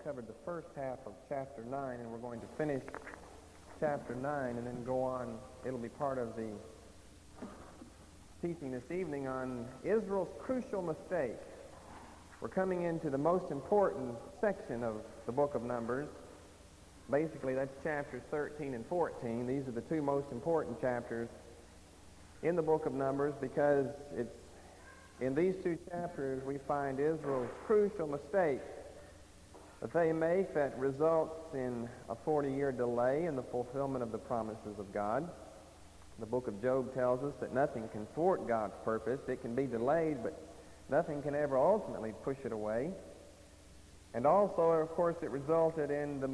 covered the first half of chapter 9, and we're going to finish chapter 9 and then go on. It'll be part of the teaching this evening on Israel's crucial mistake. We're coming into the most important section of the book of Numbers. Basically, that's chapters 13 and 14. These are the two most important chapters in the book of Numbers because it's in these two chapters we find Israel's crucial mistake that they make that results in a 40-year delay in the fulfillment of the promises of God. The book of Job tells us that nothing can thwart God's purpose. It can be delayed, but nothing can ever ultimately push it away. And also, of course, it resulted in the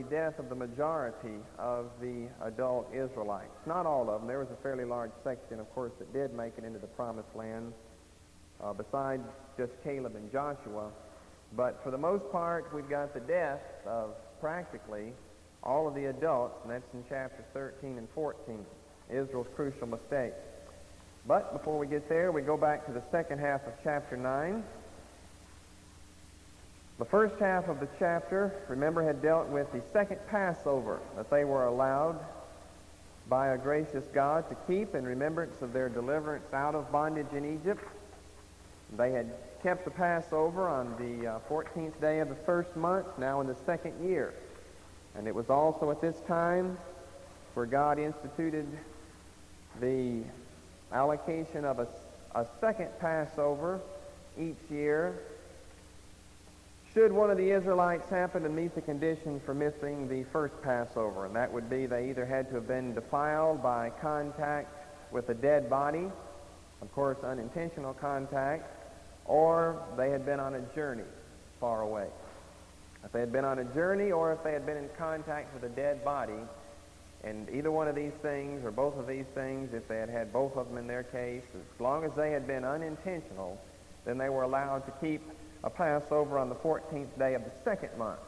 death of the majority of the adult Israelites. Not all of them. There was a fairly large section, of course, that did make it into the promised land, besides just Caleb and Joshua. But for the most part, we've got the death of practically all of the adults, and that's in chapters 13 and 14, Israel's crucial mistake. But before we get there, we go back to the second half of chapter 9. The first half of the chapter, remember, had dealt with the second Passover that they were allowed by a gracious God to keep in remembrance of their deliverance out of bondage in Egypt. They had kept the Passover on the 14th day of the first month, now in the second year. And it was also at this time where God instituted the allocation of a second Passover each year should one of the Israelites happen to meet the conditions for missing the first Passover. And that would be they either had to have been defiled by contact with a dead body, of course unintentional contact, or they had been on a journey far away. If they had been on a journey or if they had been in contact with a dead body, and either one of these things or both of these things, if they had had both of them in their case, as long as they had been unintentional, then they were allowed to keep a Passover on the 14th day of the second month,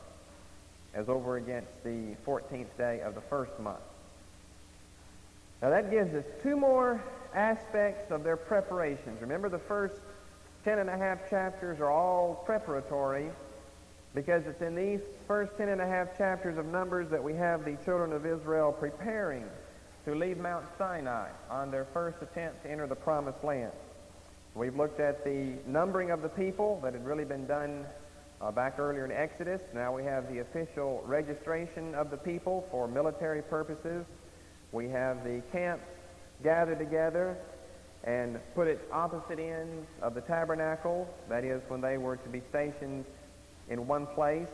as over against the 14th day of the first month. Now that gives us two more aspects of their preparations. Remember, the first 10 and a half chapters are all preparatory, because it's in these first 10 and a half chapters of Numbers that we have the children of Israel preparing to leave Mount Sinai on their first attempt to enter the Promised Land. We've looked at the numbering of the people that had really been done back earlier in Exodus. Now we have the official registration of the people for military purposes. We have the camps gathered together and put at opposite ends of the tabernacle, that is, when they were to be stationed in one place.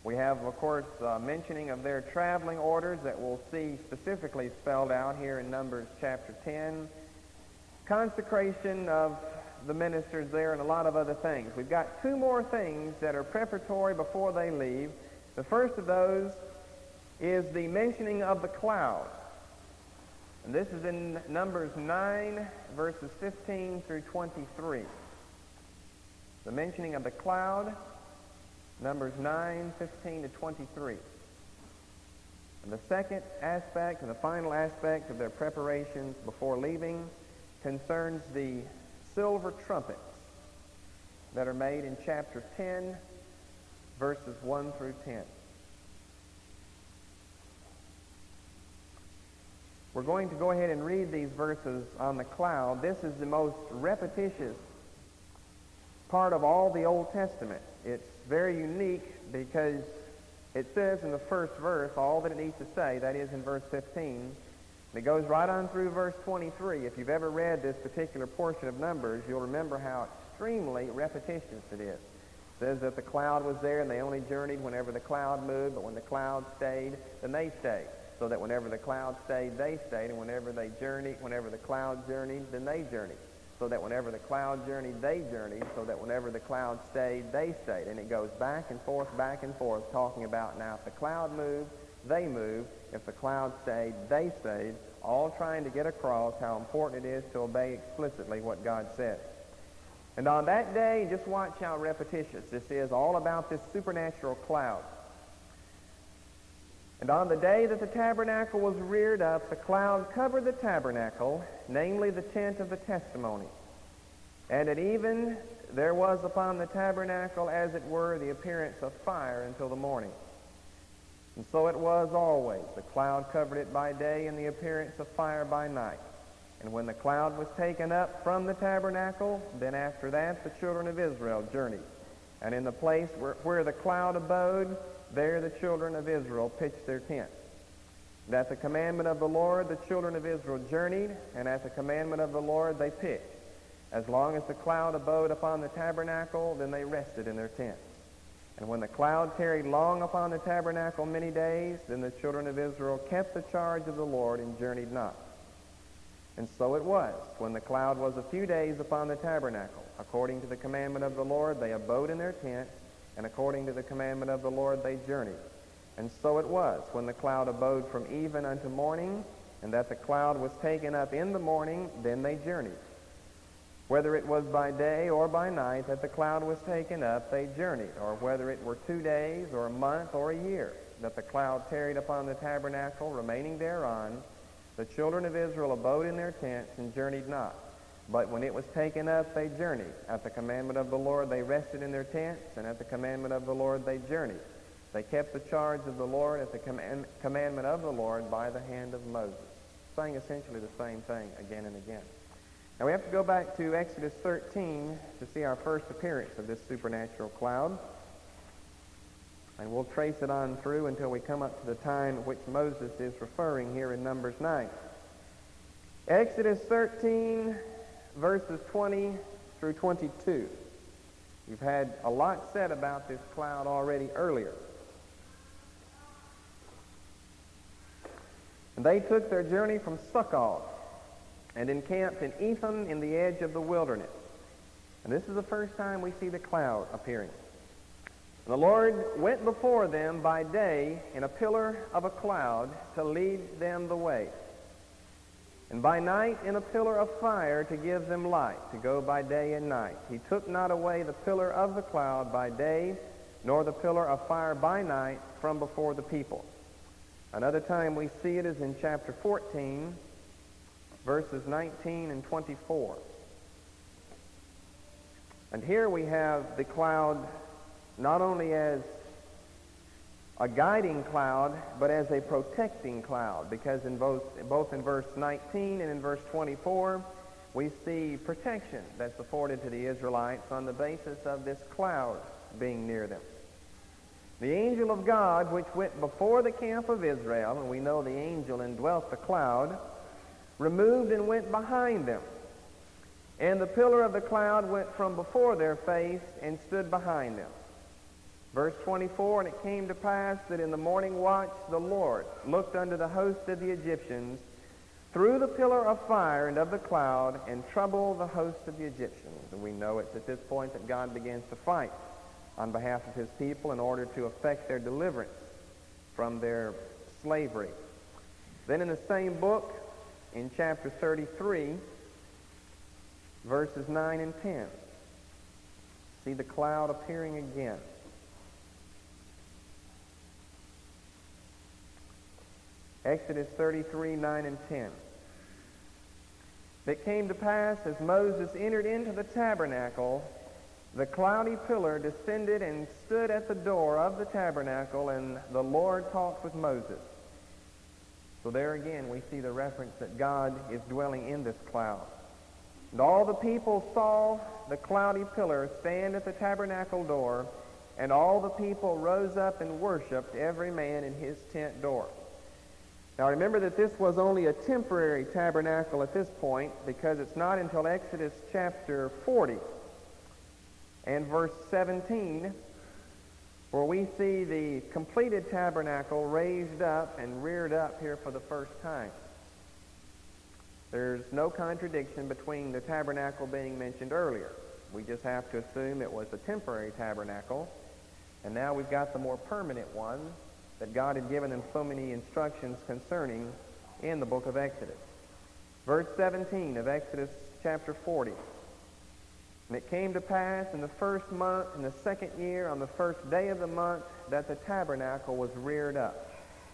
We have, of course, mentioning of their traveling orders that we'll see specifically spelled out here in Numbers chapter 10. Consecration of the ministers there and a lot of other things. We've got two more things that are preparatory before they leave. The first of those is the mentioning of the cloud. And this is in Numbers 9, verses 15 through 23. The mentioning of the cloud, Numbers 9, 15 to 23. And the second aspect and the final aspect of their preparations before leaving concerns the silver trumpets that are made in chapter 10, verses 1 through 10. We're going to go ahead and read these verses on the cloud. This is the most repetitious part of all the Old Testament. It's very unique because it says in the first verse all that it needs to say, that is in verse 15. And it goes right on through verse 23. If you've ever read this particular portion of Numbers, you'll remember how extremely repetitious it is. It says that the cloud was there and they only journeyed whenever the cloud moved, but when the cloud stayed, then they stayed. So that whenever the cloud stayed, they stayed, and whenever the cloud journeyed, then they journeyed. So that whenever the cloud journeyed, they journeyed, so that whenever the cloud stayed, they stayed. And it goes back and forth, talking about now if the cloud moved, they moved. If the cloud stayed, they stayed, all trying to get across how important it is to obey explicitly what God said. And on that day, just watch how repetitious this is, all about this supernatural cloud. And on the day that the tabernacle was reared up, the cloud covered the tabernacle, namely the tent of the testimony. And at even there was upon the tabernacle, as it were, the appearance of fire until the morning. And so it was always. The cloud covered it by day, and the appearance of fire by night. And when the cloud was taken up from the tabernacle, then after that the children of Israel journeyed. And in the place where the cloud abode, there the children of Israel pitched their tents. And at the commandment of the Lord, the children of Israel journeyed, and at the commandment of the Lord they pitched. As long as the cloud abode upon the tabernacle, then they rested in their tents. And when the cloud tarried long upon the tabernacle many days, then the children of Israel kept the charge of the Lord and journeyed not. And so it was, when the cloud was a few days upon the tabernacle, according to the commandment of the Lord, they abode in their tents, and according to the commandment of the Lord they journeyed. And so it was, when the cloud abode from even unto morning, and that the cloud was taken up in the morning, then they journeyed. Whether it was by day or by night that the cloud was taken up, they journeyed, or whether it were 2 days or a month or a year that the cloud tarried upon the tabernacle, remaining thereon, the children of Israel abode in their tents and journeyed not. But when it was taken up, they journeyed. At the commandment of the Lord they rested in their tents, and at the commandment of the Lord they journeyed. They kept the charge of the Lord at the commandment of the Lord by the hand of Moses. Saying essentially the same thing again and again. Now we have to go back to Exodus 13 to see our first appearance of this supernatural cloud. And we'll trace it on through until we come up to the time at which Moses is referring here in Numbers 9. Exodus 13, verses 20 through 22. You've had a lot said about this cloud already earlier. And they took their journey from Succoth and encamped in Etham in the edge of the wilderness. And this is the first time we see the cloud appearing. And the Lord went before them by day in a pillar of a cloud to lead them the way, and by night in a pillar of fire to give them light, to go by day and night. He took not away the pillar of the cloud by day, nor the pillar of fire by night from before the people. Another time we see it is in chapter 14, verses 19 and 24. And here we have the cloud not only as a guiding cloud, but as a protecting cloud, because in both in verse 19 and in verse 24, we see protection that's afforded to the Israelites on the basis of this cloud being near them. The angel of God, which went before the camp of Israel, and we know the angel indwelt the cloud, removed and went behind them. And the pillar of the cloud went from before their face and stood behind them. Verse 24, and it came to pass that in the morning watch the Lord looked unto the host of the Egyptians through the pillar of fire and of the cloud, and troubled the host of the Egyptians. And we know it's at this point that God begins to fight on behalf of his people in order to effect their deliverance from their slavery. Then in the same book, in chapter 33, verses 9 and 10, see the cloud appearing again. Exodus 33, 9 and 10. It came to pass, as Moses entered into the tabernacle, the cloudy pillar descended and stood at the door of the tabernacle, and the Lord talked with Moses. So there again we see the reference that God is dwelling in this cloud. And all the people saw the cloudy pillar stand at the tabernacle door, and all the people rose up and worshipped, every man in his tent door. Now remember that this was only a temporary tabernacle at this point, because it's not until Exodus chapter 40 and verse 17 where we see the completed tabernacle raised up and reared up here for the first time. There's no contradiction between the tabernacle being mentioned earlier. We just have to assume it was a temporary tabernacle, and now we've got the more permanent one that God had given them so many instructions concerning in the book of Exodus. Verse 17 of Exodus chapter 40. And it came to pass in the first month, in the second year, on the first day of the month, that the tabernacle was reared up.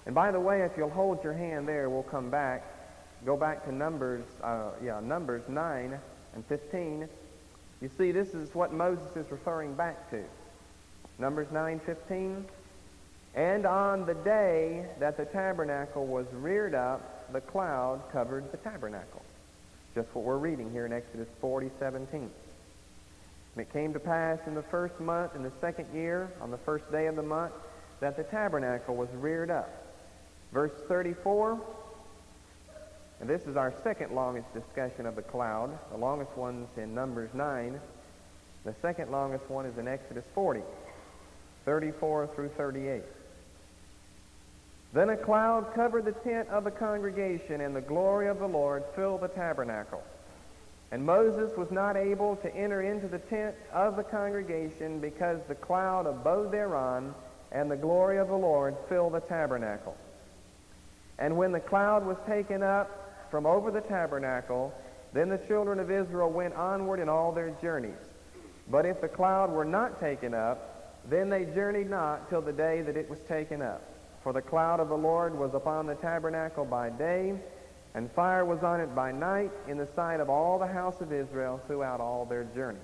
And by the way, if you'll hold your hand there, we'll come back. Go back to Numbers 9 and 15. You see, this is what Moses is referring back to. Numbers 9:15. And on the day that the tabernacle was reared up, the cloud covered the tabernacle. Just what we're reading here in Exodus 40:17. And it came to pass in the first month, in the second year, on the first day of the month, that the tabernacle was reared up. Verse 34, and this is our second longest discussion of the cloud. The longest one's in Numbers 9. The second longest one is in Exodus 40, 34 through 38. Then a cloud covered the tent of the congregation, and the glory of the Lord filled the tabernacle. And Moses was not able to enter into the tent of the congregation because the cloud abode thereon, and the glory of the Lord filled the tabernacle. And when the cloud was taken up from over the tabernacle, then the children of Israel went onward in all their journeys. But if the cloud were not taken up, then they journeyed not till the day that it was taken up. For the cloud of the Lord was upon the tabernacle by day, and fire was on it by night, in the sight of all the house of Israel throughout all their journeys.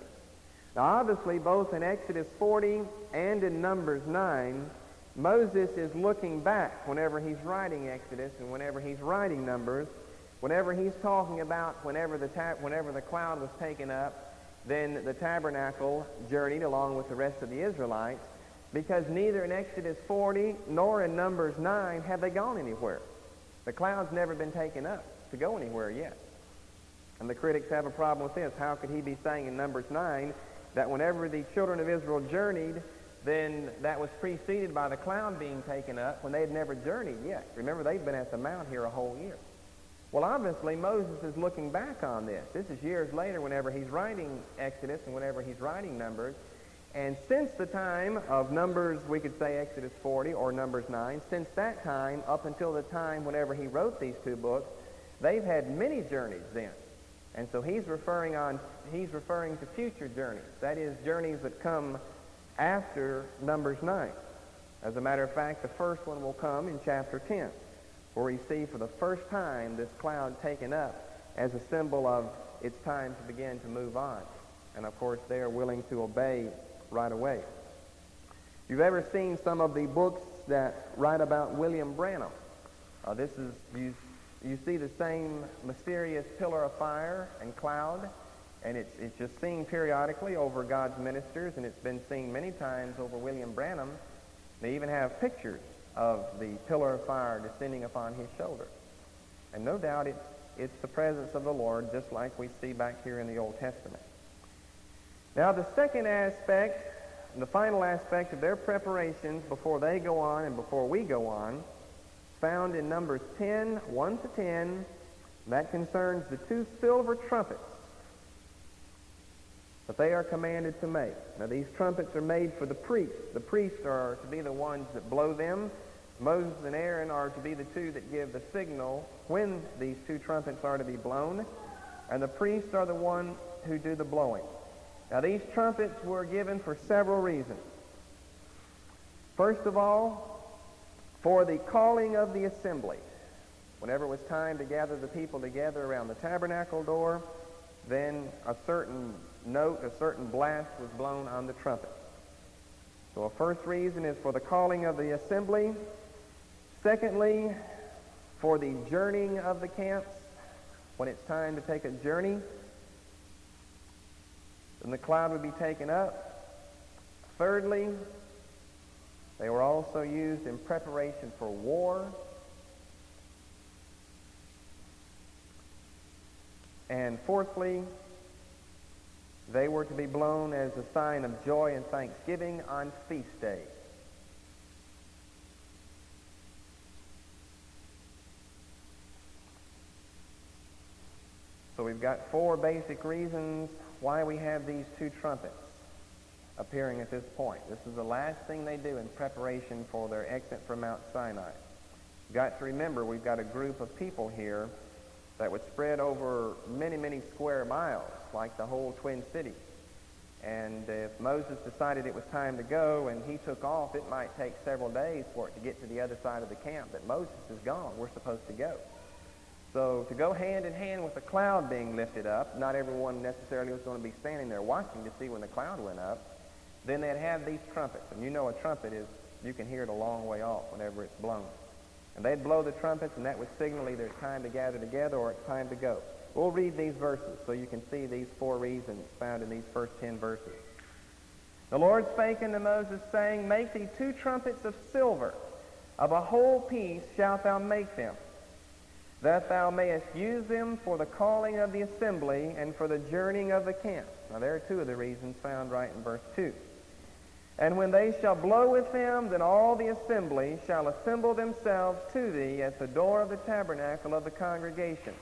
Now obviously, both in Exodus 40 and in Numbers 9, Moses is looking back whenever he's writing Exodus and whenever he's writing Numbers, whenever he's talking about whenever the cloud was taken up, then the tabernacle journeyed along with the rest of the Israelites, because neither in Exodus 40 nor in Numbers 9 have they gone anywhere. The cloud's never been taken up to go anywhere yet. And the critics have a problem with this. How could he be saying in Numbers 9 that whenever the children of Israel journeyed, then that was preceded by the cloud being taken up when they had never journeyed yet? Remember, they've been at the mount here a whole year. Well, obviously, Moses is looking back on this. This is years later whenever he's writing Exodus and whenever he's writing Numbers. And since the time of Numbers, we could say Exodus 40 or Numbers 9, since that time up until the time whenever he wrote these two books, they've had many journeys then. And so he's referring to future journeys. That is, journeys that come after Numbers 9. As a matter of fact, the first one will come in chapter 10, where we see for the first time this cloud taken up as a symbol of it's time to begin to move on. And of course, they are willing to obey right away. If you've ever seen some of the books that write about William Branham, you see the same mysterious pillar of fire and cloud, and it's just seen periodically over God's ministers, and it's been seen many times over William Branham. They even have pictures of the pillar of fire descending upon his shoulder. And no doubt it's the presence of the Lord, just like we see back here in the Old Testament. Now, the second aspect, and the final aspect of their preparations before they go on and before we go on, found in Numbers 10, 1 to 10, that concerns the two silver trumpets that they are commanded to make. Now, these trumpets are made for the priests. The priests are to be the ones that blow them. Moses and Aaron are to be the two that give the signal when these two trumpets are to be blown, and the priests are the one who do the blowing. Now, these trumpets were given for several reasons. First of all, for the calling of the assembly. Whenever it was time to gather the people together around the tabernacle door, then a certain note, a certain blast was blown on the trumpet. So a first reason is for the calling of the assembly. Secondly, for the journeying of the camps. When it's time to take a journey, then the cloud would be taken up. Thirdly, they were also used in preparation for war. And fourthly, they were to be blown as a sign of joy and thanksgiving on feast days. So we've got four basic reasons why we have these two trumpets appearing at this point. This is the last thing they do in preparation for their exit from Mount Sinai. You've got to remember, we've got a group of people here that would spread over many, many square miles, like the whole Twin Cities. And if Moses decided it was time to go and he took off, it might take several days for it to get to the other side of the camp. But Moses is gone. We're supposed to go. So to go hand in hand with the cloud being lifted up, not everyone necessarily was going to be standing there watching to see when the cloud went up. Then they'd have these trumpets. And you know a trumpet is, you can hear it a long way off whenever it's blown. And they'd blow the trumpets, and that would signal either it's time to gather together or it's time to go. We'll read these verses so you can see these 4 reasons found in these first 10 verses. The Lord spake unto Moses, saying, Make thee 2 trumpets of silver. Of a whole piece shalt thou make them, that thou mayest use them for the calling of the assembly and for the journeying of the camp. Now there are 2 of the reasons found right in verse 2. And when they shall blow with them, then all the assembly shall assemble themselves to thee at the door of the tabernacle of the congregation.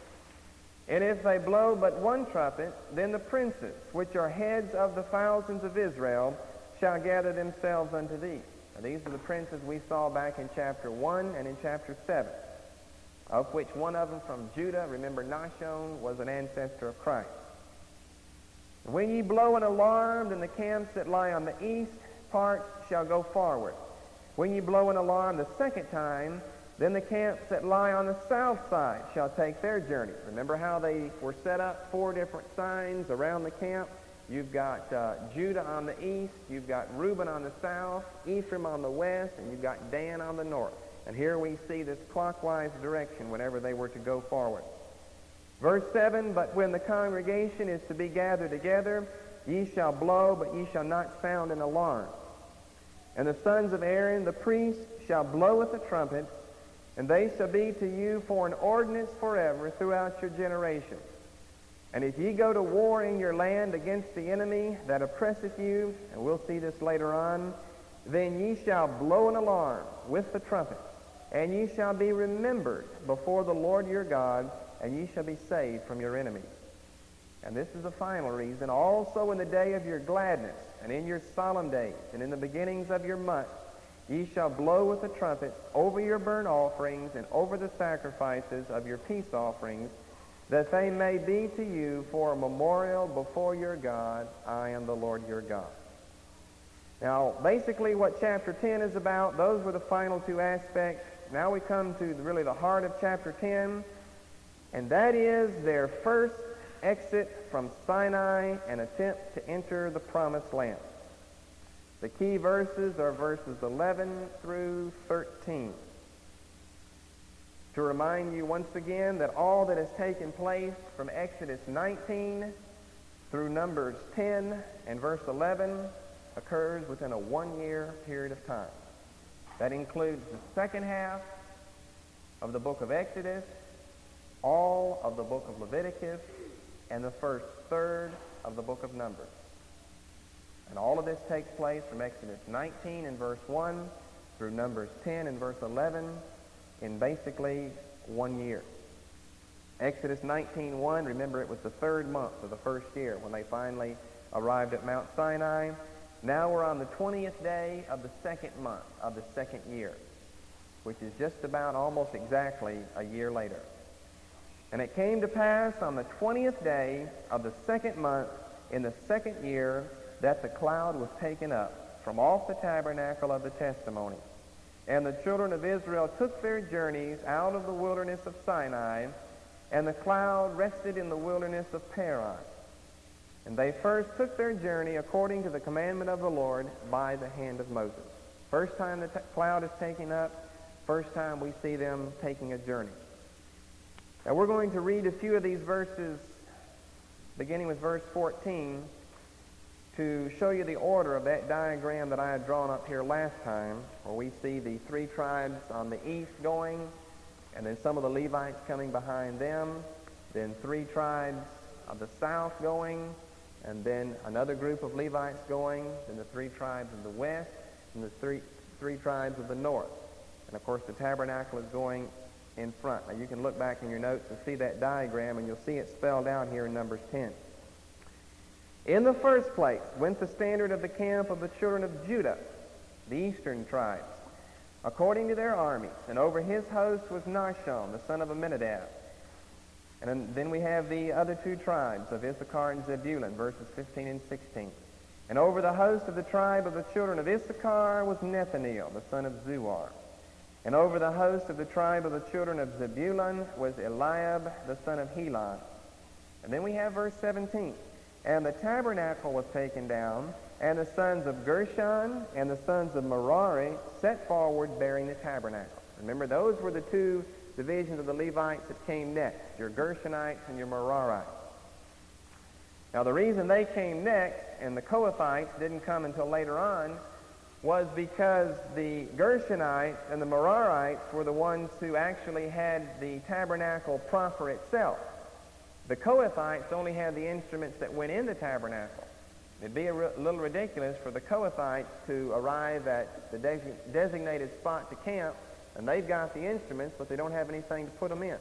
And if they blow but 1 trumpet, then the princes, which are heads of the thousands of Israel, shall gather themselves unto thee. Now these are the princes we saw back in chapter 1 and in chapter 7, of which one of them from Judah, remember Nahshon, was an ancestor of Christ. When ye blow an alarm, then the camps that lie on the east part shall go forward. When ye blow an alarm the second time, then the camps that lie on the south side shall take their journey. Remember how they were set up 4 different signs around the camp? You've got Judah on the east, you've got Reuben on the south, Ephraim on the west, and you've got Dan on the north. And here we see this clockwise direction whenever they were to go forward. Verse 7, But when the congregation is to be gathered together, ye shall blow, but ye shall not sound an alarm. And the sons of Aaron, the priests, shall blow with the trumpets, and they shall be to you for an ordinance forever throughout your generations. And if ye go to war in your land against the enemy that oppresseth you, and we'll see this later on, then ye shall blow an alarm with the trumpet, and ye shall be remembered before the Lord your God, and ye shall be saved from your enemies. And this is the final reason. Also in the day of your gladness, and in your solemn days, and in the beginnings of your months, ye shall blow with the trumpets over your burnt offerings and over the sacrifices of your peace offerings, that they may be to you for a memorial before your God. I am the Lord your God. Now, basically what chapter 10 is about, those were the final 2 aspects. Now we come to really the heart of chapter 10, and that is their first exit from Sinai and attempt to enter the promised land. The key verses are verses 11 through 13. To remind you once again that all that has taken place from Exodus 19 through Numbers 10 and verse 11 occurs within a 1-year period of time. That includes the second half of the book of Exodus, all of the book of Leviticus, and the first third of the book of Numbers. And all of this takes place from Exodus 19 and verse 1 through Numbers 10 and verse 11 in basically 1 year. Exodus 19:1, remember it was the 3rd month of the first year when they finally arrived at Mount Sinai. Now we're on the 20th day of the 2nd month of the 2nd year, which is just about almost exactly a year later. And it came to pass on the 20th day of the 2nd month in the 2nd year that the cloud was taken up from off the tabernacle of the testimony. And the children of Israel took their journeys out of the wilderness of Sinai, and the cloud rested in the wilderness of Paran. And they first took their journey according to the commandment of the Lord by the hand of Moses. First time the cloud is taken up, first time we see them taking a journey. Now we're going to read a few of these verses, beginning with verse 14, to show you the order of that diagram that I had drawn up here last time, where we see the 3 tribes on the east going, and then some of the Levites coming behind them, then 3 tribes of the south going, and then another group of Levites going, then the 3 tribes of the west, and the three tribes of the north. And of course the tabernacle is going in front. Now you can look back in your notes and see that diagram, and you'll see it spelled out here in Numbers 10. In the first place went the standard of the camp of the children of Judah, the eastern tribes, according to their armies, and over his host was Nahshon, the son of Amminadab. And then we have the other 2 tribes of Issachar and Zebulun, verses 15 and 16. And over the host of the tribe of the children of Issachar was Nethaneel, the son of Zuar. And over the host of the tribe of the children of Zebulun was Eliab, the son of Helon. And then we have verse 17. And the tabernacle was taken down, and the sons of Gershon and the sons of Merari set forward bearing the tabernacle. Remember, those were the two divisions of the Levites that came next, your Gershonites and your Merarites. Now, the reason they came next and the Kohathites didn't come until later on was because the Gershonites and the Merarites were the ones who actually had the tabernacle proper itself. The Kohathites only had the instruments that went in the tabernacle. It'd be a little ridiculous for the Kohathites to arrive at the designated spot to camp, and they've got the instruments, but they don't have anything to put them in.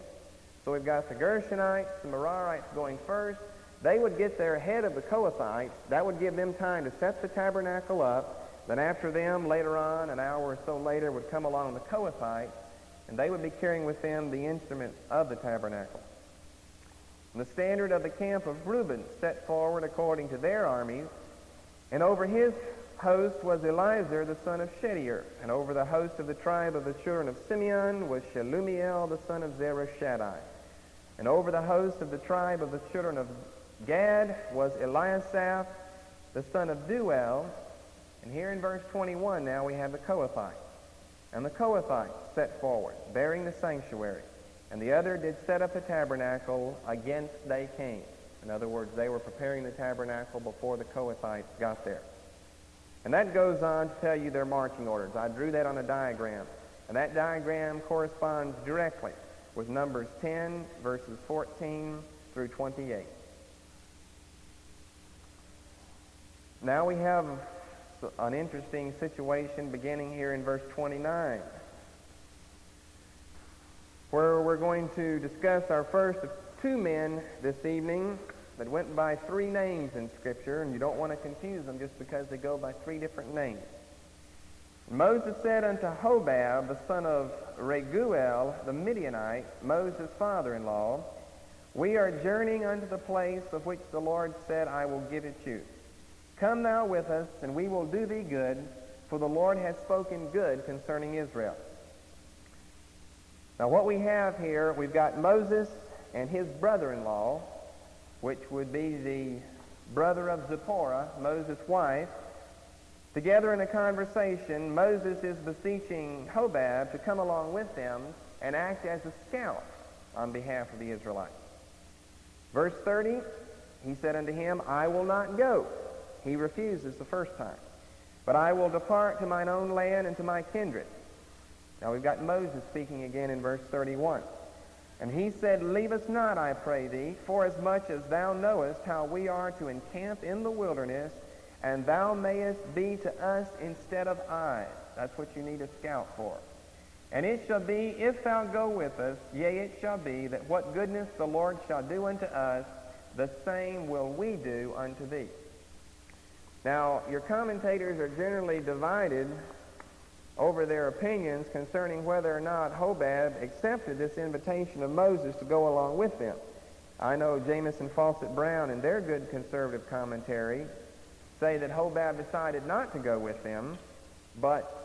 So we've got the Gershonites, the Merarites going first. They would get there ahead of the Kohathites. That would give them time to set the tabernacle up. Then after them, later on, an hour or so later, would come along the Kohathites, and they would be carrying with them the instruments of the tabernacle. And the standard of the camp of Reuben set forward according to their armies, and over his host was Eliezer the son of Shedeur, and over the host of the tribe of the children of Simeon was Shelumiel the son of Zereshaddai, and over the host of the tribe of the children of Gad was Eliasaph the son of Duel. And here in verse 21 now we have the Kohathites. And the Kohathites set forward, bearing the sanctuary. And the other did set up the tabernacle against they came. In other words, they were preparing the tabernacle before the Kohathites got there. And that goes on to tell you their marching orders. I drew that on a diagram. And that diagram corresponds directly with Numbers 10, verses 14 through 28. Now we have an interesting situation beginning here in verse 29, where we're going to discuss our first of two men this evening that went by three names in Scripture, and you don't want to confuse them just because they go by three different names. Moses said unto Hobab, the son of Reguel, the Midianite, Moses' father-in-law, We are journeying unto the place of which the Lord said, I will give it you. Come thou with us, and we will do thee good, for the Lord has spoken good concerning Israel. Now what we have here, we've got Moses and his brother-in-law, which would be the brother of Zipporah, Moses' wife. Together in a conversation, Moses is beseeching Hobab to come along with them and act as a scout on behalf of the Israelites. Verse 30, he said unto him, I will not go. He refuses the first time. But I will depart to mine own land and to my kindred. Now we've got Moses speaking again in verse 31. And he said, Leave us not, I pray thee, forasmuch as thou knowest how we are to encamp in the wilderness, and thou mayest be to us instead of eyes. That's what you need a scout for. And it shall be, if thou go with us, yea, it shall be, that what goodness the Lord shall do unto us, the same will we do unto thee. Now, your commentators are generally divided over their opinions concerning whether or not Hobab accepted this invitation of Moses to go along with them. I know Jamieson Fawcett Brown, in their good conservative commentary, say that Hobab decided not to go with them, but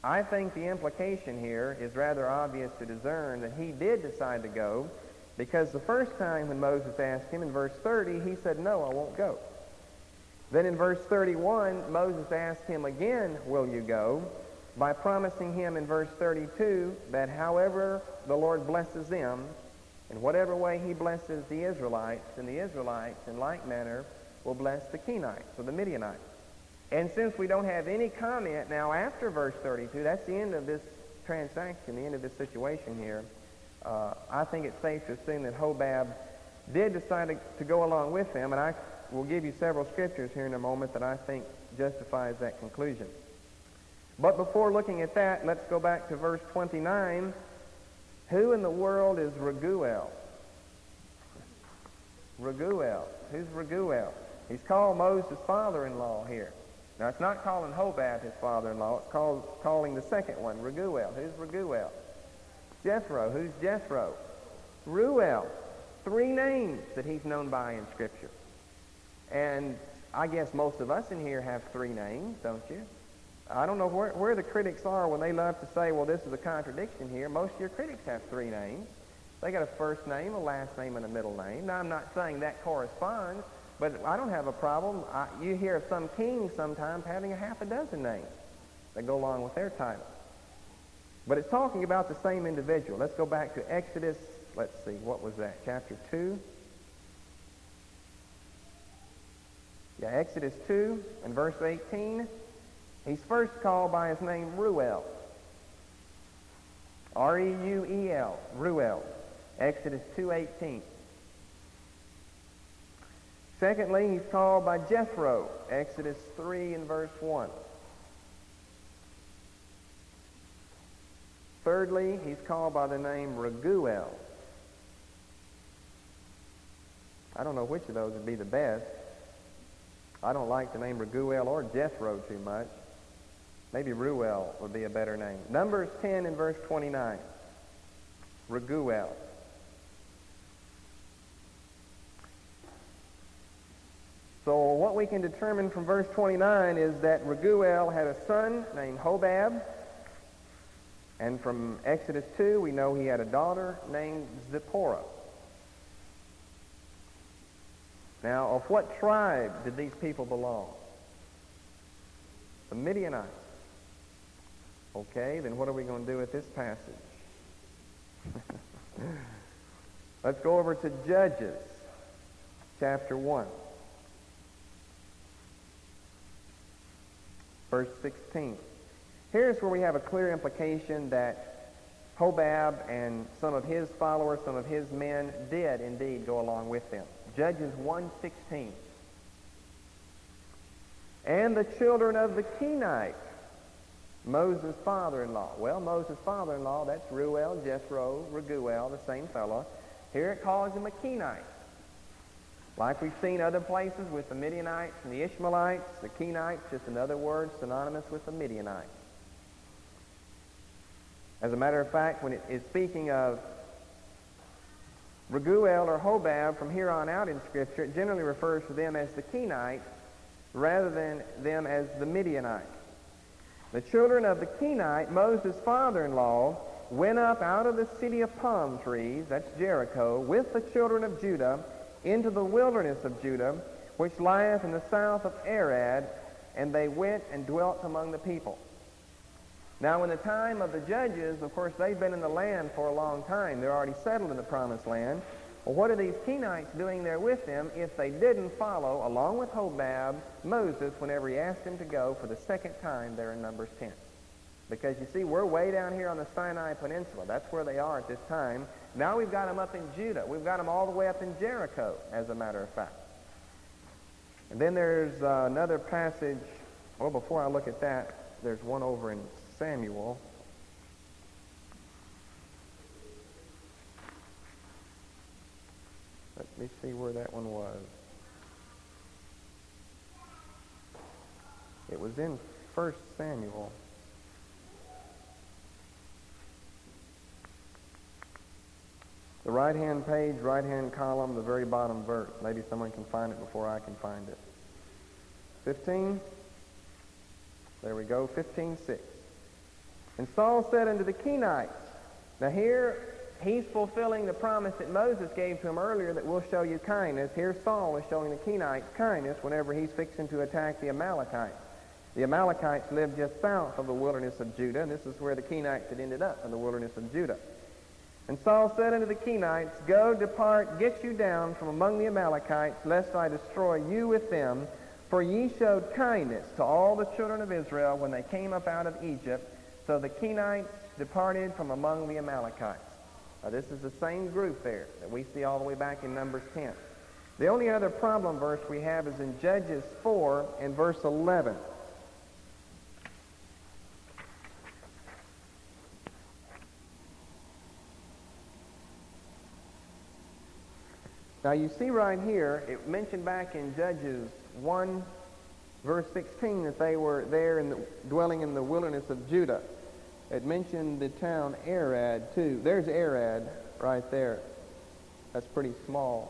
I think the implication here is rather obvious to discern that he did decide to go, because the first time when Moses asked him in verse 30, he said, No, I won't go. Then in verse 31, Moses asked him again, Will you go? By promising him in verse 32 that however the Lord blesses them, in whatever way he blesses the Israelites, and the Israelites in like manner will bless the Kenites or the Midianites. And since we don't have any comment now after verse 32, that's the end of this transaction, the end of this situation here. I think it's safe to assume that Hobab did decide to go along with them, and I will give you several scriptures here in a moment that I think justifies that conclusion. But before looking at that, let's go back to verse 29. Who in the world is Reguel? Reguel. Who's Reguel? He's called Moses' father-in-law here. Now, it's not calling Hobab his father-in-law. It's calling the second one, Reguel. Who's Reguel? Jethro. Who's Jethro? Reuel. Three names that he's known by in Scripture. And I guess most of us in here have three names, don't you? I don't know where the critics are when they love to say, well, this is a contradiction here. Most of your critics have three names. They got a first name, a last name, and a middle name. Now, I'm not saying that corresponds, but I don't have a problem. You hear of some kings sometimes having a half a dozen names that go along with their title. But it's talking about the same individual. Let's go back to Exodus. Let's see, what was that? Chapter 2? Yeah, Exodus 2 and verse 18. He's first called by his name Reuel. R-E-U-E-L, Reuel. Exodus 2:18. Secondly, he's called by Jethro. Exodus 3 and verse 1. Thirdly, he's called by the name Raguel. I don't know which of those would be the best. I don't like the name Raguel or Jethro too much. Maybe Reuel would be a better name. Numbers 10 and verse 29. Raguel. So what we can determine from verse 29 is that Raguel had a son named Hobab. And from Exodus 2, we know he had a daughter named Zipporah. Now, of what tribe did these people belong? The Midianites. Okay, then what are we going to do with this passage? Let's go over to Judges, chapter 1. Verse 16. Here's where we have a clear implication that Hobab and some of his followers, some of his men, did indeed go along with them. Judges 1:16. And the children of the Kenite, Moses' father-in-law. Well, Moses' father-in-law, that's Reuel, Jethro, Raguel, the same fellow. Here it calls him a Kenite. Like we've seen other places with the Midianites and the Ishmaelites, the Kenites, just another word synonymous with the Midianites. As a matter of fact, when it is speaking of Raguel or Hobab from here on out in Scripture, it generally refers to them as the Kenites rather than them as the Midianites. The children of the Kenite, Moses' father-in-law, went up out of the city of palm trees, that's Jericho, with the children of Judah into the wilderness of Judah, which lieth in the south of Arad, and they went and dwelt among the people. Now, in the time of the judges, of course, they've been in the land for a long time. They're already settled in the promised land. Well, what are these Kenites doing there with them if they didn't follow, along with Hobab, Moses, whenever he asked him to go for the second time there in Numbers 10? Because, you see, we're way down here on the Sinai Peninsula. That's where they are at this time. Now we've got them up in Judah. We've got them all the way up in Jericho, as a matter of fact. And then there's another passage. Well, before I look at that, there's one over in Samuel. Let me see where that one was. It was in 1 Samuel. The right-hand page, right-hand column, the very bottom verse. Maybe someone can find it before I can find it. 15. There we go, 15:6. And Saul said unto the Kenites, now here he's fulfilling the promise that Moses gave to him earlier that we'll show you kindness. Here Saul is showing the Kenites kindness whenever he's fixing to attack the Amalekites. The Amalekites lived just south of the wilderness of Judah, and this is where the Kenites had ended up, in the wilderness of Judah. And Saul said unto the Kenites, go, depart, get you down from among the Amalekites, lest I destroy you with them. For ye showed kindness to all the children of Israel when they came up out of Egypt. So the Kenites departed from among the Amalekites. Now this is the same group there that we see all the way back in Numbers 10. The only other problem verse we have is in Judges 4 and verse 11. Now you see right here, it mentioned back in Judges 1, verse 16, that they were there dwelling in the wilderness of Judah. It mentioned the town Arad too. There's Arad right there. That's pretty small.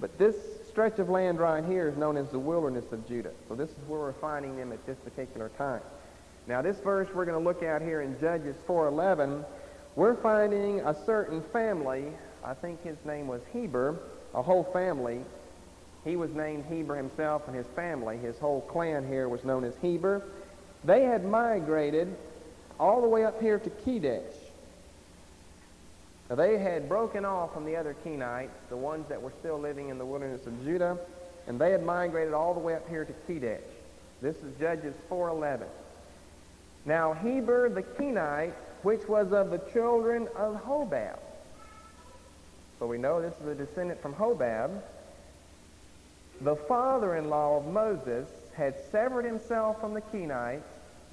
But this stretch of land right here is known as the wilderness of Judah. So this is where we're finding them at this particular time. Now this verse we're going to look at here in Judges 4:11, we're finding a certain family. I think his name was Heber, a whole family. He was named Heber himself and his family. His whole clan here was known as Heber. They had migrated all the way up here to Kedesh. Now they had broken off from the other Kenites, the ones that were still living in the wilderness of Judah, and they had migrated all the way up here to Kedesh. This is Judges 4:11. Now Heber the Kenite, which was of the children of Hobab. So we know this is a descendant from Hobab. The father-in-law of Moses had severed himself from the Kenites,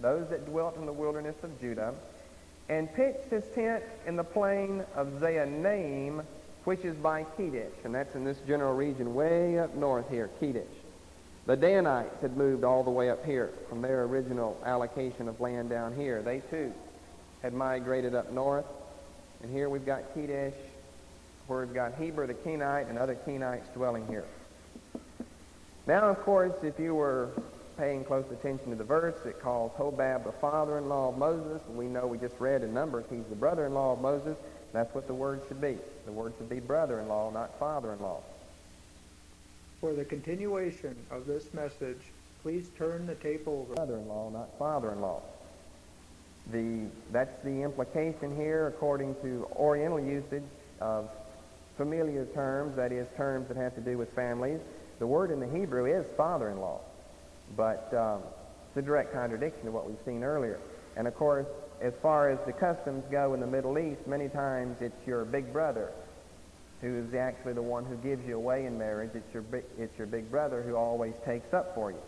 those that dwelt in the wilderness of Judah, and pitched his tent in the plain of Zaanaim, which is by Kedesh. And that's in this general region way up north here, Kedesh. The Danites had moved all the way up here from their original allocation of land down here. They too had migrated up north. And here we've got Kedesh, where we've got Heber the Kenite and other Kenites dwelling here. Now, of course, if you were paying close attention to the verse, it calls Hobab the father-in-law of Moses. We know we just read in Numbers he's the brother-in-law of Moses. That's what the word should be. The word should be brother-in-law, not father-in-law. For the continuation of this message, please turn the tape over. Brother-in-law, not father-in-law. That's the implication here according to Oriental usage of familiar terms, that is, terms that have to do with families. The word in the Hebrew is father-in-law, but it's a direct contradiction to what we've seen earlier. And of course, as far as the customs go in the Middle East, many times it's your big brother who is actually the one who gives you away in marriage. It's your big brother who always takes up for you.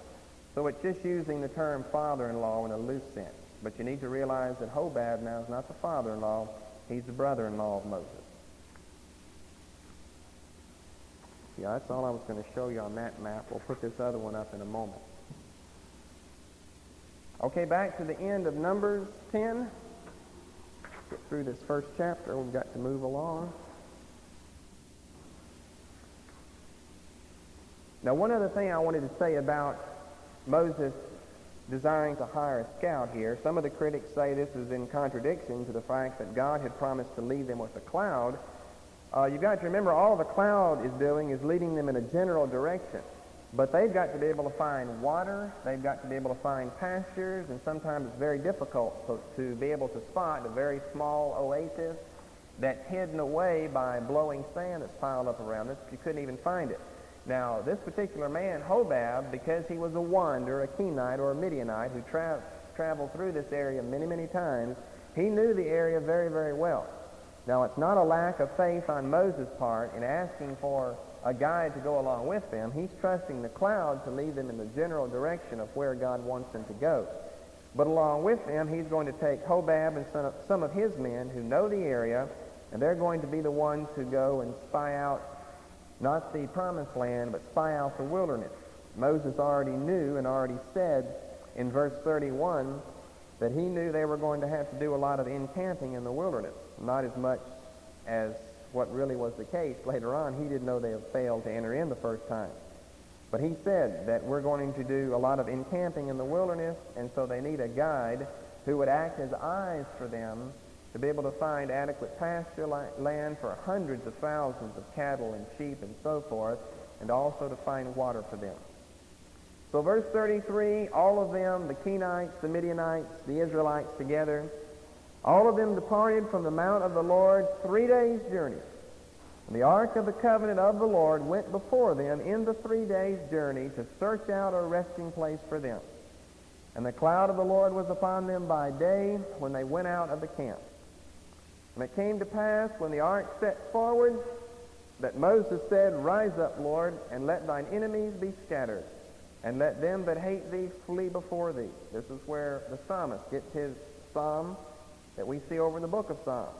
So it's just using the term father-in-law in a loose sense. But you need to realize that Hobab now is not the father-in-law, he's the brother-in-law of Moses. Yeah, that's all I was going to show you on that map. We'll put this other one up in a moment. Okay, back to the end of Numbers 10. Get through this first chapter. We've got to move along. Now, one other thing I wanted to say about Moses desiring to hire a scout here. Some of the critics say this is in contradiction to the fact that God had promised to lead them with a cloud. You've got to remember, all the cloud is doing is leading them in a general direction. But they've got to be able to find water, they've got to be able to find pastures, and sometimes it's very difficult to be able to spot a very small oasis that's hidden away by blowing sand that's piled up around it. You couldn't even find it. Now, this particular man, Hobab, because he was a wanderer, a Kenite or a Midianite who traveled through this area many, many times, he knew the area very, very well. Now, it's not a lack of faith on Moses' part in asking for a guide to go along with them. He's trusting the cloud to lead them in the general direction of where God wants them to go. But along with them, he's going to take Hobab and some of his men who know the area, and they're going to be the ones who go and spy out not the promised land, but spy out the wilderness. Moses already knew and already said in verse 31 that he knew they were going to have to do a lot of encamping in the wilderness. Not as much as what really was the case. Later on, he didn't know they had failed to enter in the first time. But he said that we're going to do a lot of encamping in the wilderness, and so they need a guide who would act as eyes for them to be able to find adequate pasture land for hundreds of thousands of cattle and sheep and so forth, and also to find water for them. So verse 33, all of them, the Kenites, the Midianites, the Israelites together, all of them departed from the mount of the Lord 3 days' journey. And the ark of the covenant of the Lord went before them in the 3 days' journey to search out a resting place for them. And the cloud of the Lord was upon them by day when they went out of the camp. And it came to pass, when the ark set forward, that Moses said, Rise up, Lord, and let thine enemies be scattered, and let them that hate thee flee before thee. This is where the psalmist gets his psalm that we see over in the book of Psalms,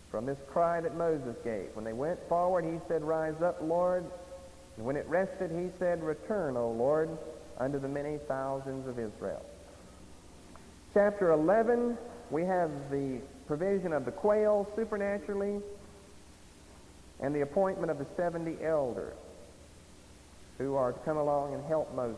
from this cry that Moses gave. When they went forward, he said, Rise up, Lord. And when it rested, he said, Return, O Lord, unto the many thousands of Israel. Chapter 11, we have the provision of the quail supernaturally and the appointment of the 70 elders. who are to come along and help Moses.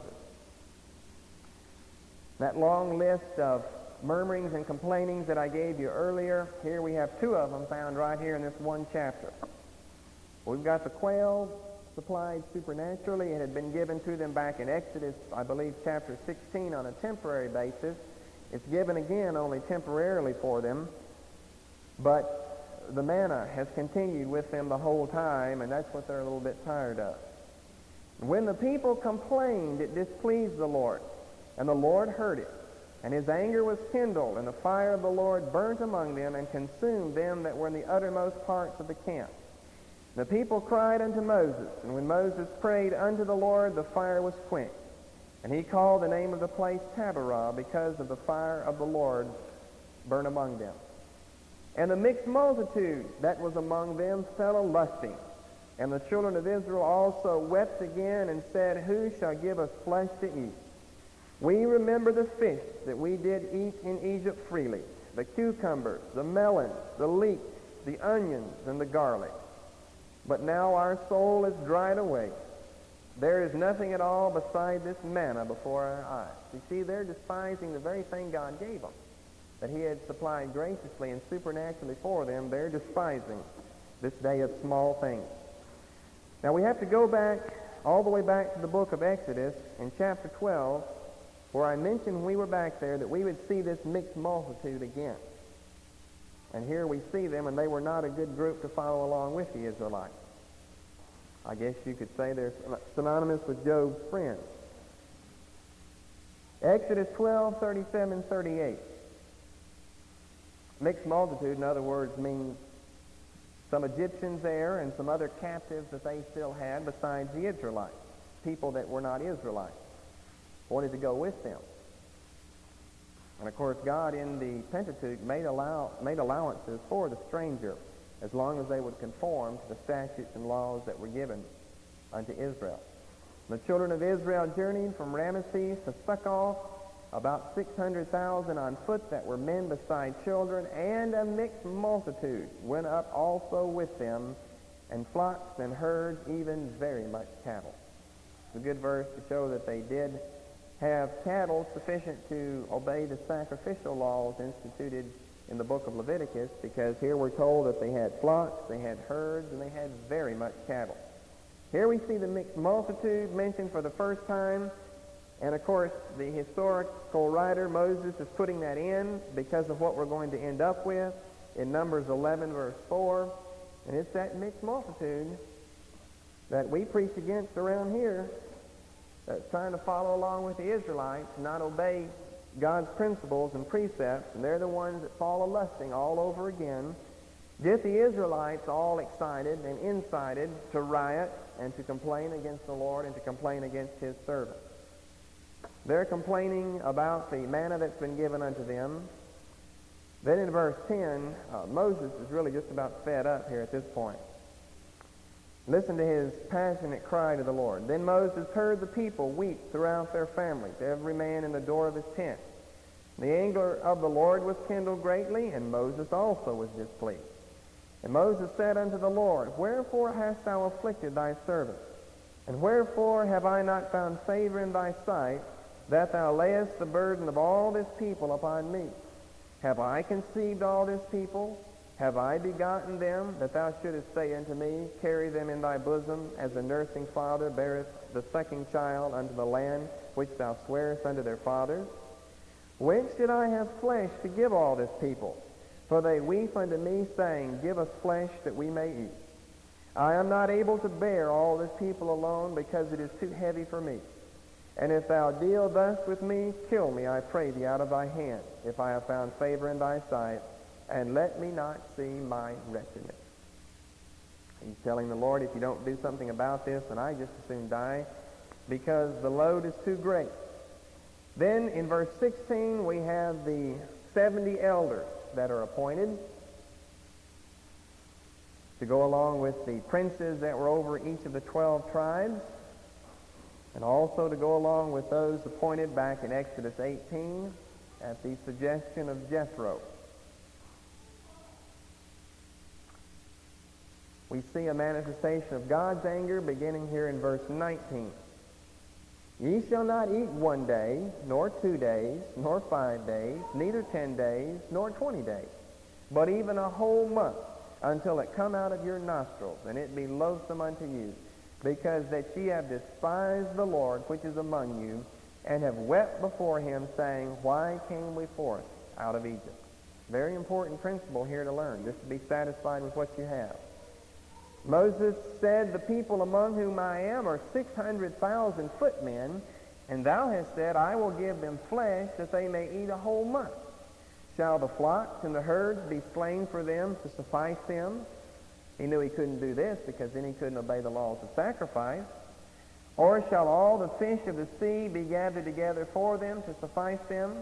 That long list of murmurings and complainings that I gave you earlier, here we have two of them found right here in this one chapter. We've got the quail supplied supernaturally. It had been given to them back in Exodus, I believe, chapter 16 on a temporary basis. It's given again only temporarily for them, but the manna has continued with them the whole time, and that's what they're a little bit tired of. When the people complained, it displeased the Lord, and the Lord heard it. And his anger was kindled, and the fire of the Lord burnt among them, and consumed them that were in the uttermost parts of the camp. The people cried unto Moses, and when Moses prayed unto the Lord, the fire was quenched. And he called the name of the place Taberah, because of the fire of the Lord burnt among them. And the mixed multitude that was among them fell a-lusting. And the children of Israel also wept again, and said, Who shall give us flesh to eat? We remember the fish that we did eat in Egypt freely, the cucumbers, the melons, the leeks, the onions, and the garlic. But now our soul is dried away. There is nothing at all beside this manna before our eyes. You see, they're despising the very thing God gave them, that he had supplied graciously and supernaturally for them. They're despising this day of small things. Now we have to go back, all the way back to the book of Exodus in chapter 12, where I mentioned when we were back there that we would see this mixed multitude again. And here we see them, and they were not a good group to follow along with the Israelites. I guess you could say they're synonymous with Job's friends. Exodus 12, 37, 38. Mixed multitude, in other words, means some Egyptians there and some other captives that they still had besides the Israelites, people that were not Israelites, wanted to go with them. And of course, God in the Pentateuch made allowances for the stranger as long as they would conform to the statutes and laws that were given unto Israel. The children of Israel journeyed from Ramesses to Succoth, about 600,000 on foot that were men beside children, and a mixed multitude went up also with them, and flocks and herds, even very much cattle. It's a good verse to show that they did have cattle sufficient to obey the sacrificial laws instituted in the book of Leviticus, because here we're told that they had flocks, they had herds, and they had very much cattle. Here we see the mixed multitude mentioned for the first time, and of course the historical writer Moses is putting that in because of what we're going to end up with in Numbers 11 verse 4, and it's that mixed multitude that we preach against around here that's trying to follow along with the Israelites, not obey God's principles and precepts, and they're the ones that fall a-lusting all over again. Get the Israelites all excited and incited to riot and to complain against the Lord and to complain against his servants. They're complaining about the manna that's been given unto them. Then in verse 10, Moses is really just about fed up here at this point. Listen to his passionate cry to the Lord. Then Moses heard the people weep throughout their families, every man in the door of his tent. The anger of the Lord was kindled greatly, and Moses also was displeased. And Moses said unto the Lord, Wherefore hast thou afflicted thy servant? And wherefore have I not found favor in thy sight, that thou layest the burden of all this people upon me? Have I conceived all this people? Have I begotten them, that thou shouldest say unto me, Carry them in thy bosom, as a nursing father beareth the sucking child unto the land which thou swearest unto their fathers? Whence did I have flesh to give all this people? For they weep unto me, saying, Give us flesh that we may eat. I am not able to bear all this people alone, because it is too heavy for me. And if thou deal thus with me, kill me, I pray thee, out of thy hand, if I have found favor in thy sight, and let me not see my wretchedness. He's telling the Lord, if you don't do something about this, then I just as soon die, because the load is too great. Then in verse 16, we have the 70 elders that are appointed to go along with the princes that were over each of the 12 tribes, and also to go along with those appointed back in Exodus 18 at the suggestion of Jethro. We see a manifestation of God's anger beginning here in verse 19. Ye shall not eat 1 day, nor 2 days, nor 5 days, neither 10 days, nor 20 days, but even a whole month, until it come out of your nostrils, and it be loathsome unto you, because that ye have despised the Lord which is among you, and have wept before him, saying, Why came we forth out of Egypt? Very important principle here to learn, just to be satisfied with what you have. Moses said, The people among whom I am are 600,000 footmen, and thou hast said, I will give them flesh that they may eat a whole month. Shall the flocks and the herds be slain for them to suffice them? He knew he couldn't do this because then he couldn't obey the laws of sacrifice. Or shall all the fish of the sea be gathered together for them to suffice them?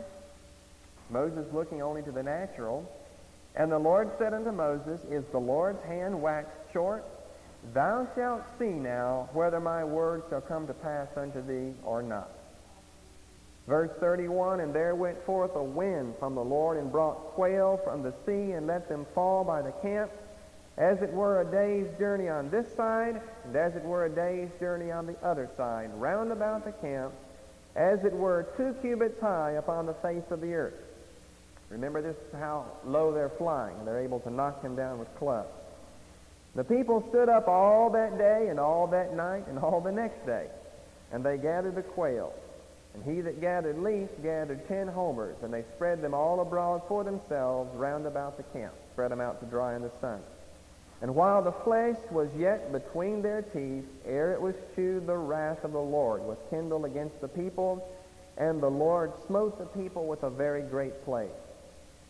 Moses looking only to the natural. And the Lord said unto Moses, Is the Lord's hand waxed short? Thou shalt see now whether my word shall come to pass unto thee or not. Verse 31, And there went forth a wind from the Lord, and brought quail from the sea, and let them fall by the camp, as it were a day's journey on this side, and as it were a day's journey on the other side, round about the camp, as it were 2 cubits high upon the face of the earth. Remember, this is how low they're flying, and they're able to knock him down with clubs. The people stood up all that day, and all that night, and all the next day, and they gathered the quail. And he that gathered least gathered 10 homers, and they spread them all abroad for themselves round about the camp, spread them out to dry in the sun. And while the flesh was yet between their teeth, ere it was chewed, the wrath of the Lord was kindled against the people, and the Lord smote the people with a very great plague.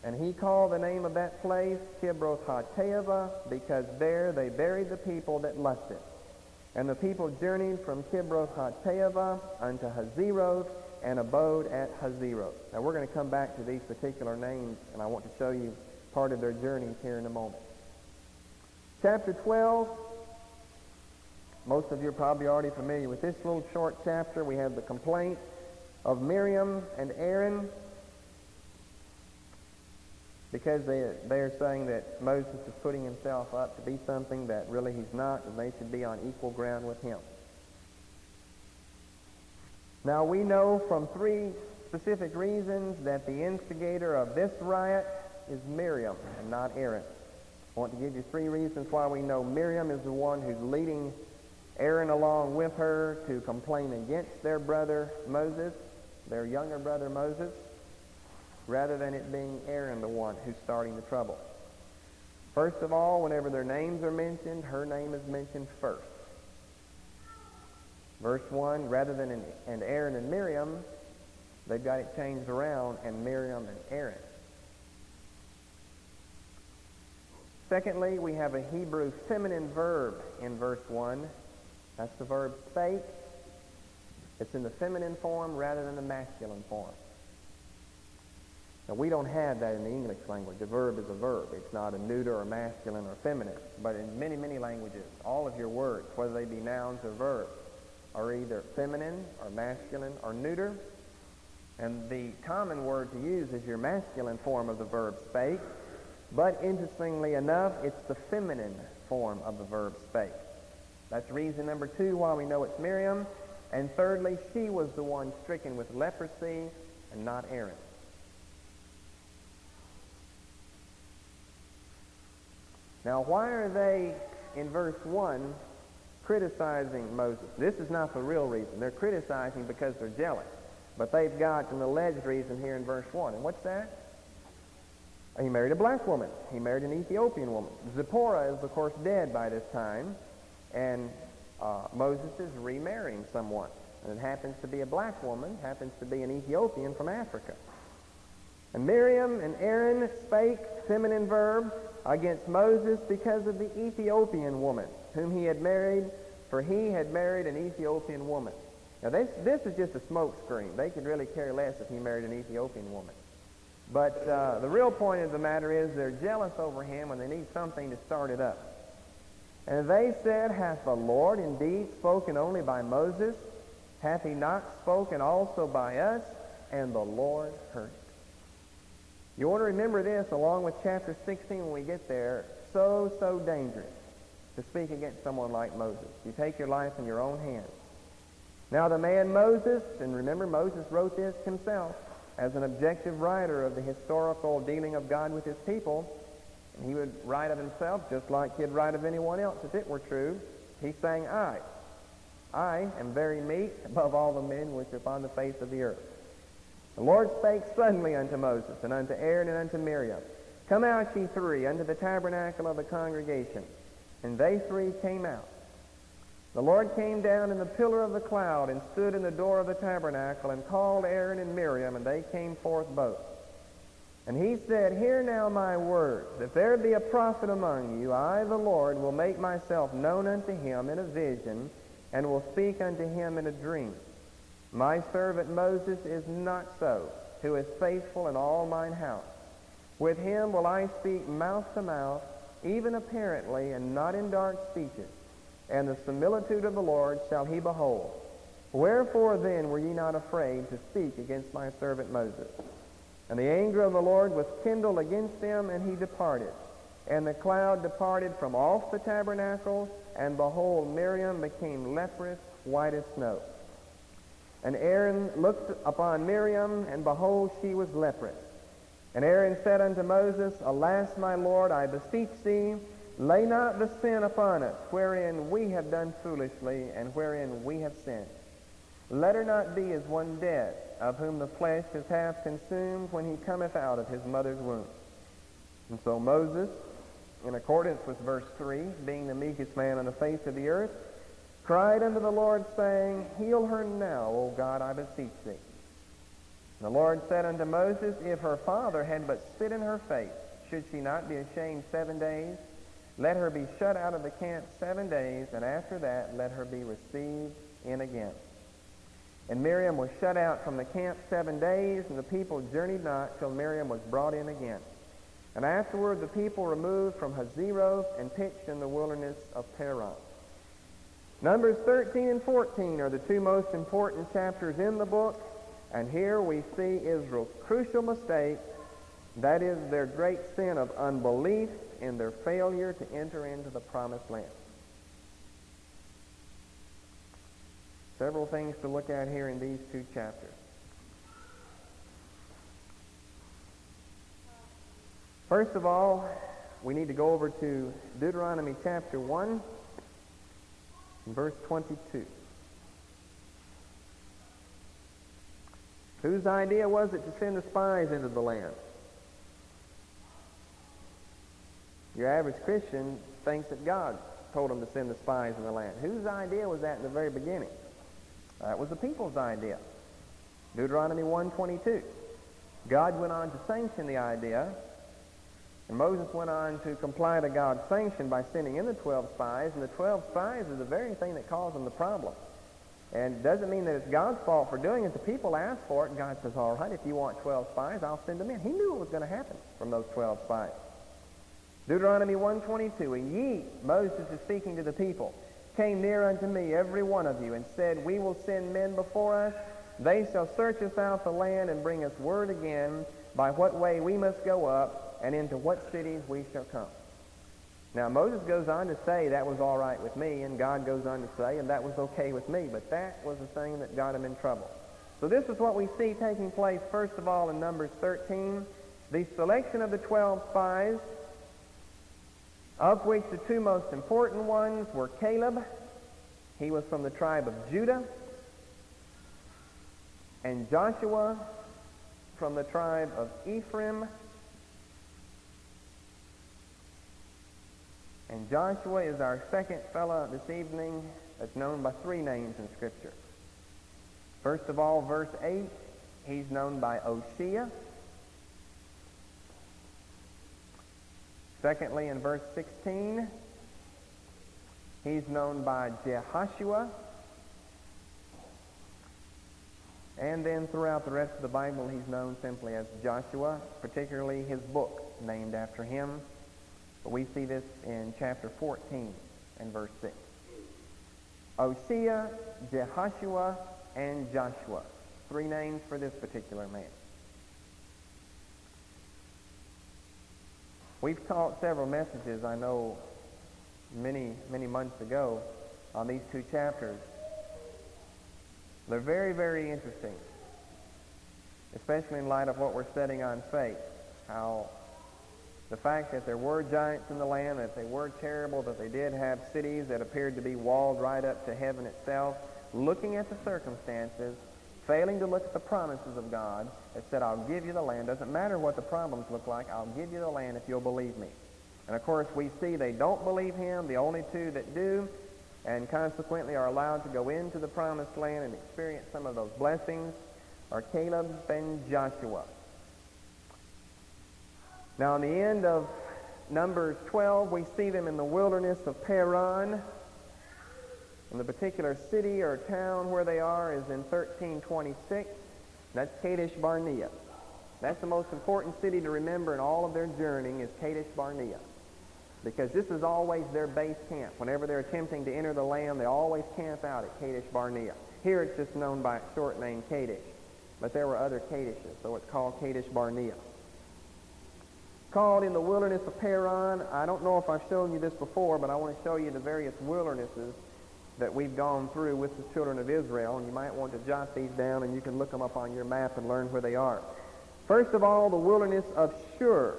And he called the name of that place Kibroth-Hattaavah, because there they buried the people that lusted. And the people journeyed from Kibroth-Hattaavah unto Hazeroth, and abode at Hazeroth. Now we're going to come back to these particular names, and I want to show you part of their journeys here in a moment. Chapter 12, most of you are probably already familiar with this little short chapter. We have the complaint of Miriam and Aaron, because they're saying that Moses is putting himself up to be something that really he's not, and they should be on equal ground with him. Now we know from 3 specific reasons that the instigator of this riot is Miriam and not Aaron. I want to give you 3 reasons why we know Miriam is the one who's leading Aaron along with her to complain against their brother Moses, their younger brother Moses, rather than it being Aaron the one who's starting the trouble. First of all, whenever their names are mentioned, her name is mentioned first. Verse 1, rather than and Aaron and Miriam, they've got it changed around, and Miriam and Aaron. Secondly, we have a Hebrew feminine verb in verse 1. That's the verb spake. It's in the feminine form rather than the masculine form. Now, we don't have that in the English language. The verb is a verb. It's not a neuter or masculine or feminine. But in many, many languages, all of your words, whether they be nouns or verbs, are either feminine or masculine or neuter. And the common word to use is your masculine form of the verb spake. But interestingly enough, it's the feminine form of the verb spake. That's reason number 2 why we know it's Miriam. And thirdly, she was the one stricken with leprosy and not Aaron. Now, why are they, in verse 1, criticizing Moses? This is not the real reason. They're criticizing because they're jealous. But they've got an alleged reason here in verse 1. And what's that? He married a black woman. He married an Ethiopian woman. Zipporah is, of course, dead by this time. And Moses is remarrying someone. And it happens to be a black woman, happens to be an Ethiopian from Africa. And Miriam and Aaron spake, feminine verb, against Moses because of the Ethiopian woman whom he had married, for he had married an Ethiopian woman. Now this is just a smoke screen. They could really care less if he married an Ethiopian woman. But the real point of the matter is they're jealous over him and they need something to start it up. And they said, Hath the Lord indeed spoken only by Moses? Hath he not spoken also by us? And the Lord heard it. You want to remember this along with chapter 16 when we get there. So dangerous to speak against someone like Moses. You take your life in your own hands. Now the man Moses, and remember Moses wrote this himself as an objective writer of the historical dealing of God with his people, and he would write of himself just like he'd write of anyone else if it were true. He's saying, I am very meek above all the men which are upon the face of the earth. The Lord spake suddenly unto Moses, and unto Aaron, and unto Miriam, Come out, ye three, unto the tabernacle of the congregation. And they three came out. The Lord came down in the pillar of the cloud, and stood in the door of the tabernacle, and called Aaron and Miriam, and they came forth both. And he said, Hear now my words. If there be a prophet among you, I, the Lord, will make myself known unto him in a vision, and will speak unto him in a dream. My servant Moses is not so, who is faithful in all mine house. With him will I speak mouth to mouth, even apparently, and not in dark speeches. And the similitude of the Lord shall he behold. Wherefore then were ye not afraid to speak against my servant Moses? And the anger of the Lord was kindled against them, and he departed. And the cloud departed from off the tabernacle, and behold, Miriam became leprous, white as snow. And Aaron looked upon Miriam, and behold, she was leprous. And Aaron said unto Moses, Alas, my Lord, I beseech thee, lay not the sin upon us, wherein we have done foolishly, and wherein we have sinned. Let her not be as one dead, of whom the flesh is half consumed when he cometh out of his mother's womb. And so Moses, in accordance with verse 3, being the meekest man on the face of the earth, cried unto the Lord, saying, Heal her now, O God, I beseech thee. And the Lord said unto Moses, If her father had but spit in her face, should she not be ashamed 7 days? Let her be shut out of the camp 7 days, and after that let her be received in again. And Miriam was shut out from the camp 7 days, and the people journeyed not till Miriam was brought in again. And afterward the people removed from Hazeroth and pitched in the wilderness of Paran. Numbers 13 and 14 are the two most important chapters in the book, and here we see Israel's crucial mistake, that is their great sin of unbelief in their failure to enter into the promised land. Several things to look at here in these two chapters. First of all, we need to go over to Deuteronomy chapter 1, verse 22. Whose idea was it to send the spies into the land? Your average Christian thinks that God told them to send the spies in the land. Whose idea was that in the very beginning? That was the people's idea. Deuteronomy 1:22. God went on to sanction the idea, and Moses went on to comply to God's sanction by sending in the 12 spies, and the 12 spies are the very thing that caused them the problem. And it doesn't mean that it's God's fault for doing it. The people asked for it, and God says, all right, if you want 12 spies, I'll send them in. He knew what was going to happen from those 12 spies. Deuteronomy 1:22, And ye, Moses is speaking to the people, came near unto me, every one of you, and said, We will send men before us. They shall search us out the land and bring us word again by what way we must go up, and into what cities we shall come. Now, Moses goes on to say that was all right with me, and God goes on to say, and that was okay with me, but that was the thing that got him in trouble. So this is what we see taking place, first of all, in Numbers 13, the selection of the 12 spies, of which the two most important ones were Caleb. He was from the tribe of Judah, and Joshua from the tribe of Ephraim. And Joshua is our second fellow this evening that's known by three names in Scripture. First of all, verse 8, he's known by Oshea. Secondly, in verse 16, he's known by Jehoshua. And then throughout the rest of the Bible, he's known simply as Joshua, particularly his book named after him. But we see this in chapter 14 and verse 6. Oshea, Jehoshua, and Joshua. Three names for this particular man. We've taught several messages, I know, many months ago on these two chapters. They're very, very interesting, especially in light of what we're studying on faith. How the fact that there were giants in the land, that they were terrible, that they did have cities that appeared to be walled right up to heaven itself, looking at the circumstances, failing to look at the promises of God that said, I'll give you the land. Doesn't matter what the problems look like, I'll give you the land if you'll believe me. And of course we see they don't believe him, the only two that do, and consequently are allowed to go into the promised land and experience some of those blessings, are Caleb and Joshua. Now in the end of Numbers 12, we see them in the wilderness of Paran. And the particular city or town where they are is in 1326. That's Kadesh Barnea. That's the most important city to remember in all of their journeying is Kadesh Barnea. Because this is always their base camp. Whenever they're attempting to enter the land, they always camp out at Kadesh Barnea. Here it's just known by its short name, Kadesh. But there were other Kadeshes, so it's called Kadesh Barnea. Called in the wilderness of Paran. I don't know if I've shown you this before, but I want to show you the various wildernesses that we've gone through with the children of Israel, and you might want to jot these down and you can look them up on your map and learn where they are. First of all, the wilderness of Shur.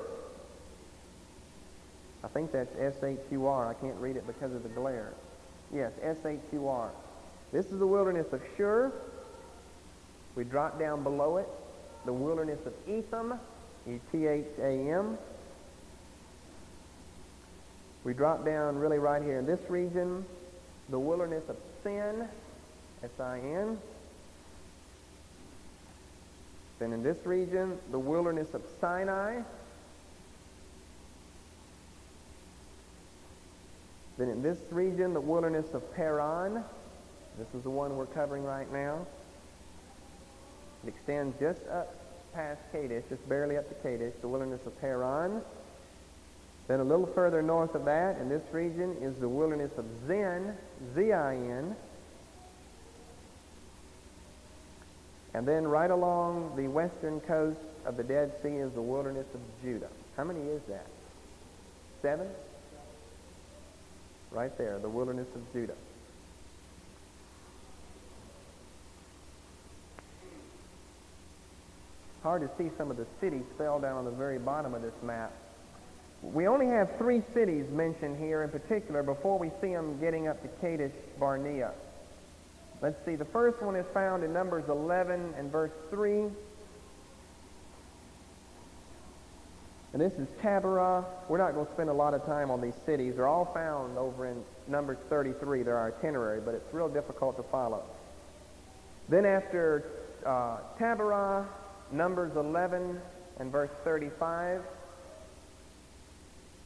I think that's S-H-U-R. I can't read it because of the glare. Yes, S-H-U-R. This is the wilderness of Shur. We drop down below it, the wilderness of Etham, E-T-H-A-M. We drop down really right here in this region, the wilderness of Sin, S-I-N. Then in this region, the wilderness of Sinai. Then in this region, the wilderness of Paran. This is the one we're covering right now. It extends just up past Kadesh, just barely up to Kadesh, the wilderness of Paran. Then a little further north of that, in this region, is the wilderness of Zin, Z-I-N. And then right along the western coast of the Dead Sea is the wilderness of Judah. How many is that? 7? Right there, the wilderness of Judah. Hard to see some of the cities spelled down on the very bottom of this map. We only have 3 cities mentioned here in particular before we see them getting up to Kadesh Barnea. Let's see, the first one is found in Numbers 11 and verse 3. And this is Taberah. We're not going to spend a lot of time on these cities. They're all found over in Numbers 33, their itinerary, but it's real difficult to follow. Then after Taberah, Numbers 11 and verse 35.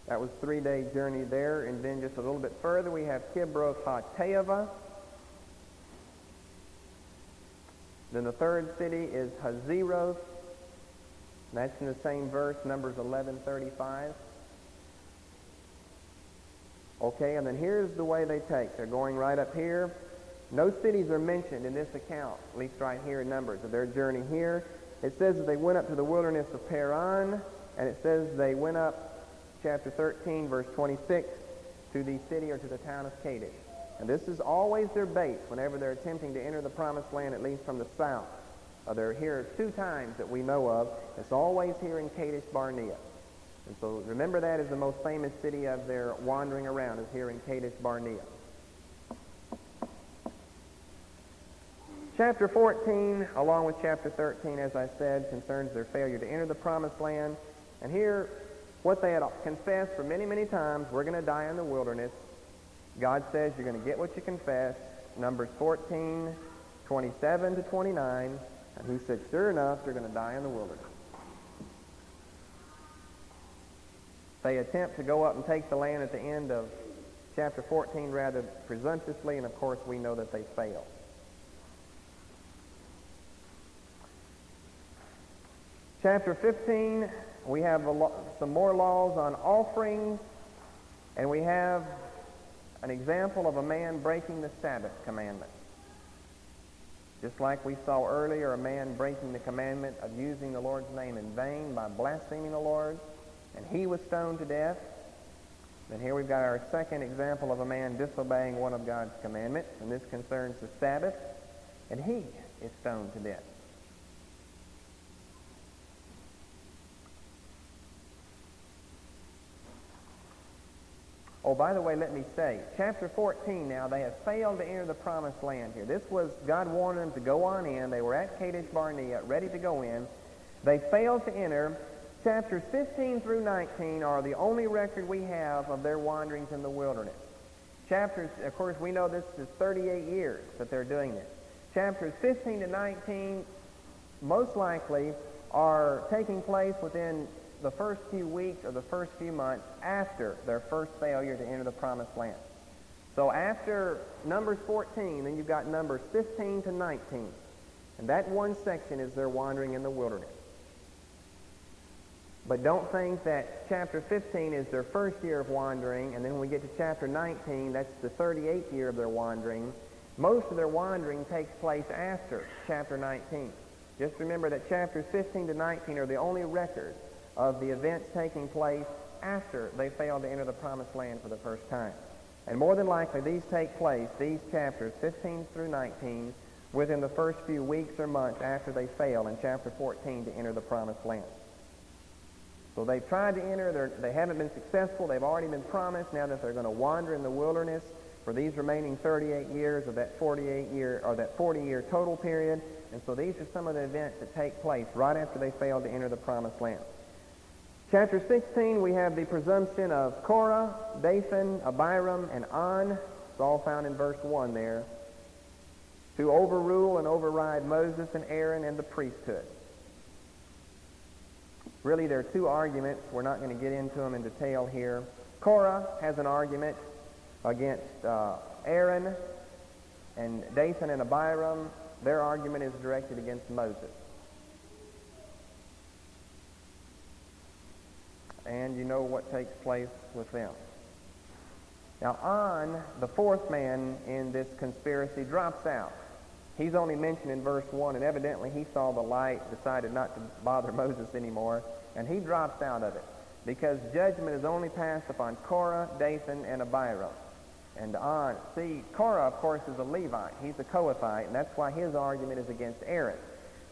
That was a 3-day journey there. And then just a little bit further, we have Kibroth HaTaavah. Then the third city is Hazeroth. That's in the same verse, Numbers 11:35. Okay, and then here's the way they take. They're going right up here. No cities are mentioned in this account, at least right here in Numbers, of their journey here. It says that they went up to the wilderness of Paran, and it says they went up, chapter 13, verse 26, to the city or to the town of Kadesh. And this is always their base whenever they're attempting to enter the promised land, at least from the south. They're here 2 times that we know of. It's always here in Kadesh Barnea. And so remember that is the most famous city of their wandering around, is here in Kadesh Barnea. Chapter 14, along with chapter 13, as I said, concerns their failure to enter the promised land. And here, what they had confessed for many, many times, we're going to die in the wilderness. God says you're going to get what you confess. Numbers 14, 27 to 29. And he said, sure enough, they're going to die in the wilderness. They attempt to go up and take the land at the end of chapter 14 rather presumptuously, and of course we know that they fail. Chapter 15, we have some more laws on offerings, and we have an example of a man breaking the Sabbath commandment. Just like we saw earlier, a man breaking the commandment of using the Lord's name in vain by blaspheming the Lord, and he was stoned to death. Then here we've got our second example of a man disobeying one of God's commandments, and this concerns the Sabbath. and he is stoned to death. Oh, by the way, let me say, chapter 14 now, they have failed to enter the promised land here. This was, God wanted them to go on in. They were at Kadesh Barnea, ready to go in. They failed to enter. Chapters 15 through 19 are the only record we have of their wanderings in the wilderness. Chapters, of course, we know this is 38 years that they're doing this. Chapters 15 to 19 most likely are taking place within the first few weeks or the first few months after their first failure to enter the promised land. So after Numbers 14, then you've got Numbers 15 to 19. And that one section is their wandering in the wilderness. But don't think that chapter 15 is their first year of wandering, and then when we get to chapter 19, that's the 38th year of their wandering. Most of their wandering takes place after chapter 19. Just remember that chapters 15 to 19 are the only record of the events taking place after they failed to enter the promised land for the first time. And more than likely, these take place, these chapters, 15 through 19, within the first few weeks or months after they fail in chapter 14 to enter the promised land. So they've tried to enter, they haven't been successful, they've already been promised now that they're going to wander in the wilderness for these remaining 38 years of that 48-year, or that 40-year total period. And so these are some of the events that take place right after they failed to enter the promised land. Chapter 16, we have the presumption of Korah, Dathan, Abiram, and On. It's all found in verse 1 there. To overrule and override Moses and Aaron and the priesthood. Really, there are two arguments. We're not going to get into them in detail here. Korah has an argument against Aaron, and Dathan and Abiram, their argument is directed against Moses. And you know what takes place with them. Now, On, the fourth man in this conspiracy, drops out. He's only mentioned in verse 1, and evidently he saw the light, decided not to bother Moses anymore, and he drops out of it because judgment is only passed upon Korah, Dathan, and Abiram. And On, see, Korah, of course, is a Levite. He's a Kohathite, and that's why his argument is against Aaron,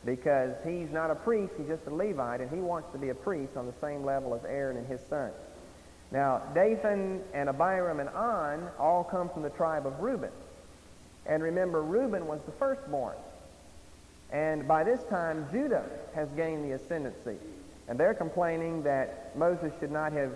because he's not a priest, he's just a Levite, and he wants to be a priest on the same level as Aaron and his sons. Now, Dathan and Abiram and On all come from the tribe of Reuben. And remember, Reuben was the firstborn. And by this time, Judah has gained the ascendancy. And they're complaining that Moses should not have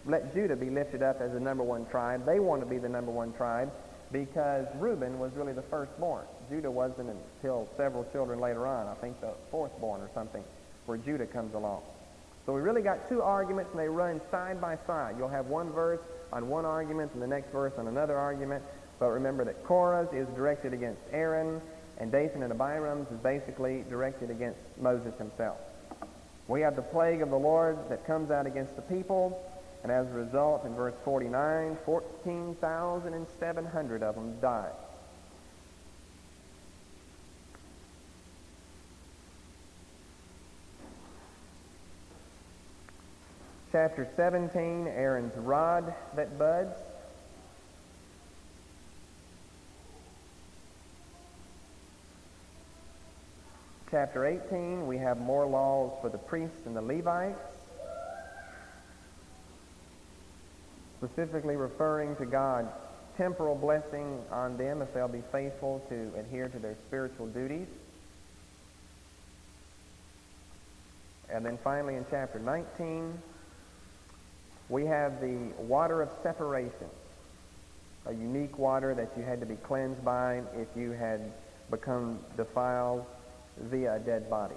let Judah be lifted up as the number one tribe. They want to be the number one tribe because Reuben was really the firstborn. Judah wasn't until several children later on, I think the fourthborn or something, where Judah comes along. So we really got two arguments, and they run side by side. You'll have one verse on one argument and the next verse on another argument. But remember that Korah's is directed against Aaron, and Dathan and Abiram's is basically directed against Moses himself. We have the plague of the Lord that comes out against the people, and as a result, in verse 49, 14,700 of them died. Chapter 17, Aaron's rod that buds. Chapter 18, we have more laws for the priests and the Levites, specifically referring to God's temporal blessing on them if they'll be faithful to adhere to their spiritual duties. And then finally in chapter 19, we have the water of separation, a unique water that you had to be cleansed by if you had become defiled via a dead body.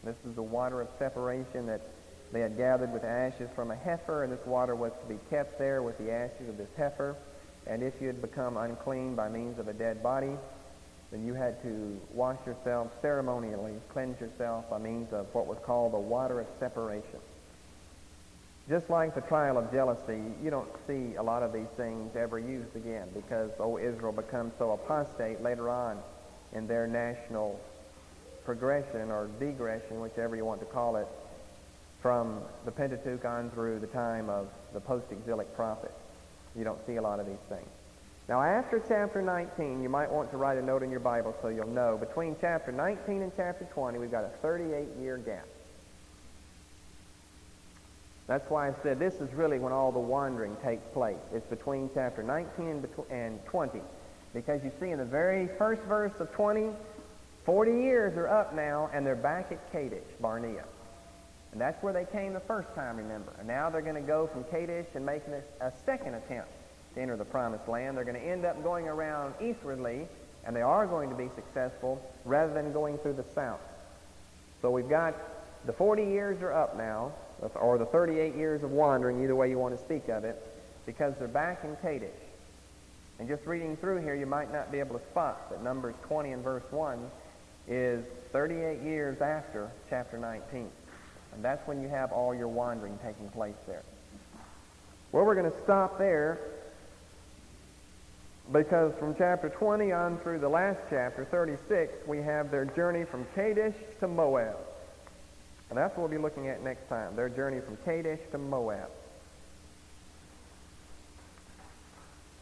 This is the water of separation that they had gathered with ashes from a heifer, and this water was to be kept there with the ashes of this heifer. And if you had become unclean by means of a dead body, then you had to wash yourself ceremonially, cleanse yourself by means of what was called the water of separation. Just like the trial of jealousy, you don't see a lot of these things ever used again because, Israel becomes so apostate later on in their national progression or degression, whichever you want to call it, from the Pentateuch on through the time of the post-exilic prophets. You don't see a lot of these things. Now, after chapter 19, you might want to write a note in your Bible so you'll know. Between chapter 19 and chapter 20, we've got a 38-year gap. That's why I said this is really when all the wandering takes place. It's between chapter 19 and 20. Because you see in the very first verse of 20, 40 years are up now, and they're back at Kadesh, Barnea. And that's where they came the first time, remember. And now they're going to go from Kadesh and make a second attempt to enter the promised land. They're going to end up going around eastwardly, and they are going to be successful rather than going through the south. So we've got the 40 years are up now, or the 38 years of wandering, either way you want to speak of it, because they're back in Kadesh. And just reading through here, you might not be able to spot that Numbers 20 and verse 1 is 38 years after chapter 19. And that's when you have all your wandering taking place there. Well, we're going to stop there because from chapter 20 on through the last chapter, 36, we have their journey from Kadesh to Moab. And that's what we'll be looking at next time, their journey from Kadesh to Moab.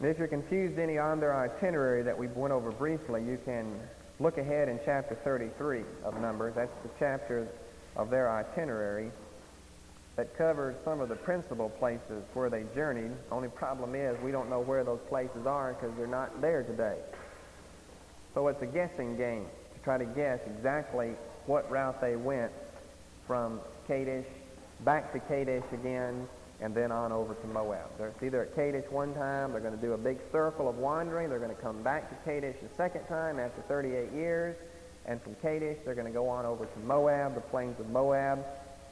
And if you're confused any on their itinerary that we went over briefly, you can look ahead in chapter 33 of Numbers. That's the chapter of their itinerary that covers some of the principal places where they journeyed. Only problem is we don't know where those places are because they're not there today. So it's a guessing game to try to guess exactly what route they went from Kadesh, back to Kadesh again, and then on over to Moab. They're either at Kadesh one time, they're going to do a big circle of wandering, they're going to come back to Kadesh a second time after 38 years, and from Kadesh they're going to go on over to Moab, the plains of Moab,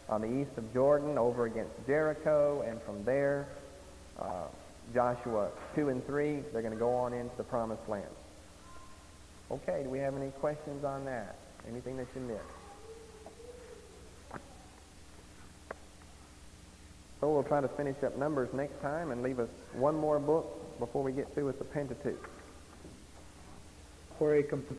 on the east of Jordan, over against Jericho, and from there, Joshua 2 and 3, they're going to go on into the promised land. Okay, do we have any questions on that? Anything that you missed? So we'll try to finish up Numbers next time and leave us one more book before we get through with the Pentateuch. For a complete